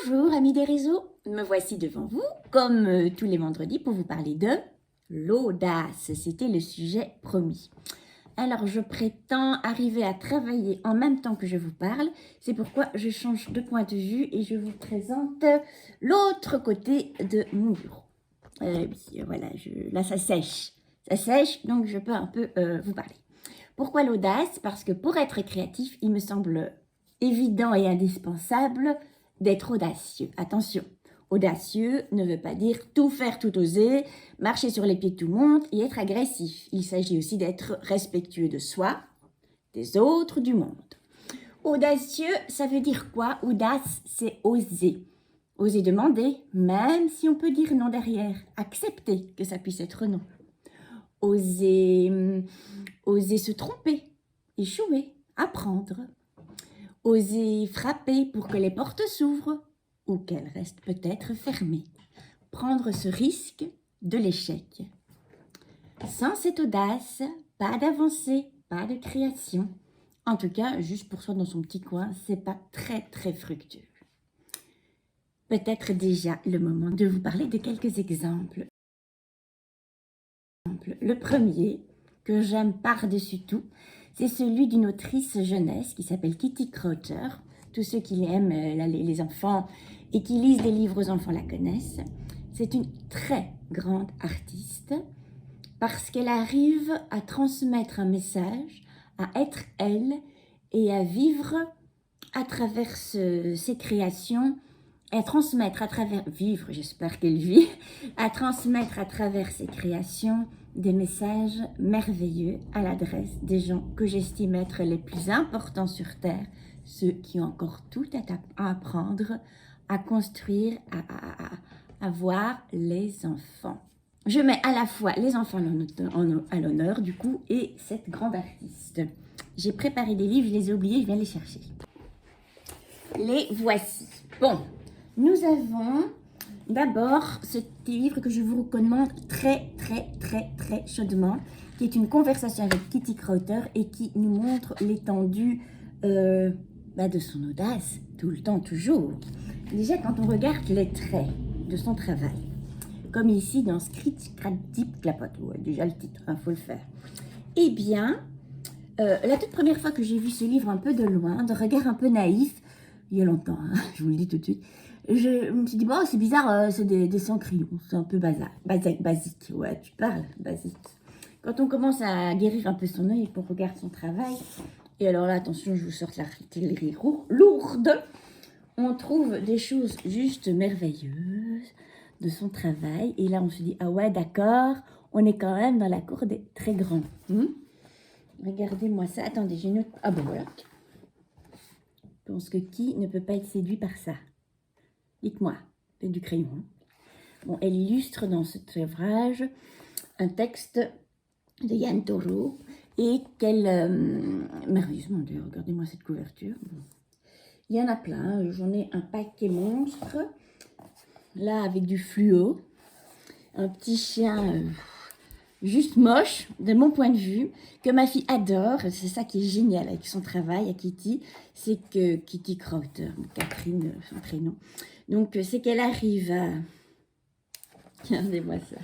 Bonjour amis des réseaux, me voici devant vous, comme tous les vendredis, pour vous parler de l'audace. C'était le sujet promis. Alors je prétends arriver à travailler en même temps que je vous parle, c'est pourquoi je change de point de vue et je vous présente l'autre côté de mon bureau. Oui, voilà, là ça sèche, donc je peux un peu vous parler. Pourquoi l'audace? Parce que pour être créatif, il me semble évident et indispensable d'être audacieux. Attention, audacieux ne veut pas dire tout faire, tout oser, marcher sur les pieds de tout le monde et être agressif. Il s'agit aussi d'être respectueux de soi, des autres, du monde. Audacieux, ça veut dire quoi? Audace, c'est oser. Oser demander, même si on peut dire non derrière. Accepter que ça puisse être non. Oser se tromper, échouer, apprendre. Oser frapper pour que les portes s'ouvrent ou qu'elles restent peut-être fermées. Prendre ce risque de l'échec. Sans cette audace, pas d'avancée, pas de création. En tout cas, juste pour soi dans son petit coin, c'est pas très fructueux. Peut-être déjà le moment de vous parler de quelques exemples. Le premier, que j'aime par-dessus tout, c'est celui d'une autrice jeunesse qui s'appelle Kitty Crowther. Tous ceux qui aiment les enfants et qui lisent des livres aux enfants la connaissent. C'est une très grande artiste parce qu'elle arrive à transmettre un message, à être elle et à vivre à travers ses créations, et à transmettre à travers, vivre, j'espère qu'elle vit, à transmettre à travers ses créations des messages merveilleux à l'adresse des gens que j'estime être les plus importants sur Terre, ceux qui ont encore tout à apprendre, à construire, à voir les enfants. Je mets à la fois les enfants à l'honneur du coup et cette grande artiste. J'ai préparé des livres, je les ai oubliés, je viens les chercher. Les voici. Bon, nous avons d'abord ce livre que je vous recommande très chaudement, qui est une conversation avec Kitty Crowther et qui nous montre l'étendue de son audace, tout le temps, toujours. Déjà, quand on regarde les traits de son travail, comme ici dans Scritch, Crack, Dip, Clapote, ouais, déjà le titre, faut le faire. Eh bien, la toute première fois que j'ai vu ce livre un peu de loin, de regard un peu naïf, il y a longtemps, hein, je vous le dis tout de suite, je me suis dit, bon, c'est bizarre, c'est des dessins crayons, c'est un peu basique, ouais, tu parles, basique. Quand on commence à guérir un peu son œil et qu'on regarde son travail, et alors là, attention, je vous sors l'artillerie lourde, on trouve des choses juste merveilleuses de son travail, et là, on se dit, ah ouais, d'accord, on est quand même dans la cour des très grands. Regardez-moi ça, attendez, j'ai une autre... Ah bon, voilà. Je pense que qui ne peut pas être séduit par ça? Dites-moi, c'est du crayon. Hein. Bon, elle illustre dans cet ouvrage un texte de Yann Taureau et qu'elle... merveilleusement, d'ailleurs, regardez-moi cette couverture. Il y en a plein, j'en ai un paquet monstre. Là, avec du fluo. Un petit chien... juste moche, de mon point de vue, que ma fille adore. C'est ça qui est génial avec son travail à Kitty, c'est que Kitty Crowther, Catherine, son prénom, donc c'est qu'elle arrive à... Regardez-moi ça.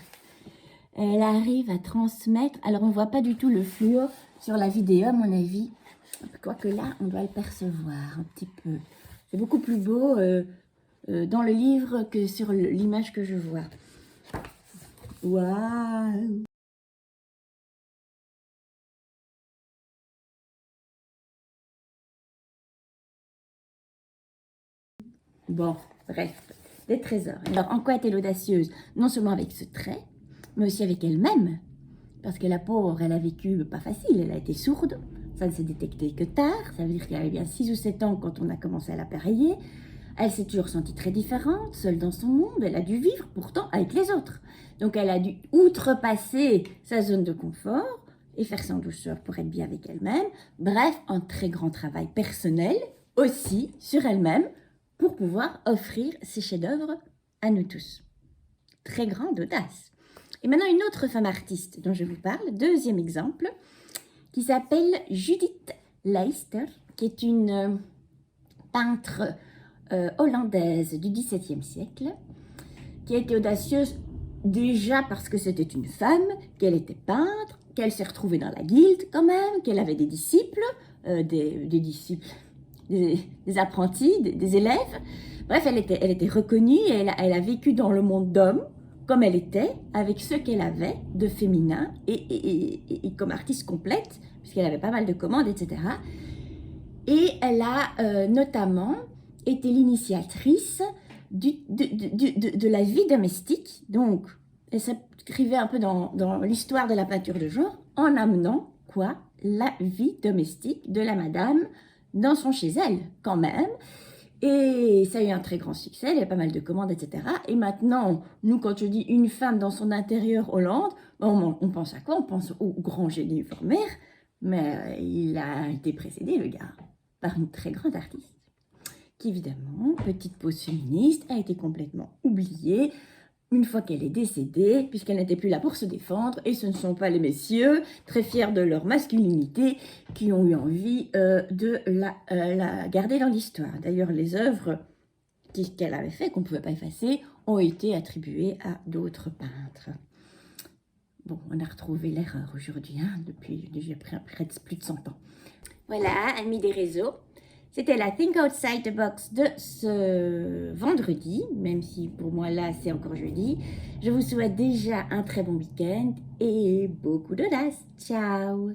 Elle arrive à transmettre... Alors, on ne voit pas du tout le fluo sur la vidéo, à mon avis. Quoique là, on doit le percevoir un petit peu. C'est beaucoup plus beau dans le livre que sur l'image que je vois. Waouh! Bon, bref, des trésors. Alors, en quoi est-elle audacieuse? Non seulement avec ce trait, mais aussi avec elle-même. Parce que la pauvre, elle a vécu pas facile, elle a été sourde. Ça ne s'est détecté que tard. Ça veut dire qu'elle avait bien 6 ou 7 ans quand on a commencé à l'appareiller. Elle s'est toujours sentie très différente, seule dans son monde. Elle a dû vivre pourtant avec les autres. Donc, elle a dû outrepasser sa zone de confort et faire ça en douceur pour être bien avec elle-même. Bref, un très grand travail personnel aussi sur elle-même, pour pouvoir offrir ces chefs-d'œuvre à nous tous. Très grande audace. Et maintenant, une autre femme artiste dont je vous parle, deuxième exemple, qui s'appelle Judith Leister, qui est une peintre hollandaise du XVIIe siècle, qui a été audacieuse déjà parce que c'était une femme, qu'elle était peintre, qu'elle s'est retrouvée dans la guilde quand même, qu'elle avait des disciples, des apprentis, des élèves. Bref, elle était reconnue et elle a vécu dans le monde d'hommes, comme elle était, avec ce qu'elle avait de féminin et comme artiste complète, puisqu'elle avait pas mal de commandes, etc. Et elle a notamment été l'initiatrice de la vie domestique. Donc, elle s'inscrivait un peu dans l'histoire de la peinture de genre en amenant quoi? La vie domestique de la madame dans son chez elle, quand même. Et ça a eu un très grand succès, il y a pas mal de commandes, etc. Et maintenant, nous, quand je dis une femme dans son intérieur Hollande, on pense à quoi? On pense au grand génie Vermeer, mais il a été précédé, le gars, par une très grande artiste, qui évidemment, petite pause féministe, a été complètement oubliée une fois qu'elle est décédée, puisqu'elle n'était plus là pour se défendre, et ce ne sont pas les messieurs, très fiers de leur masculinité, qui ont eu envie de la garder dans l'histoire. D'ailleurs, les œuvres qu'elle avait faites, qu'on ne pouvait pas effacer, ont été attribuées à d'autres peintres. Bon, on a retrouvé l'erreur aujourd'hui, hein, depuis déjà plus de 100 ans. Voilà, amis des réseaux. C'était la Think Outside the Box de ce vendredi, même si pour moi là c'est encore jeudi. Je vous souhaite déjà un très bon week-end et beaucoup d'audace. Ciao!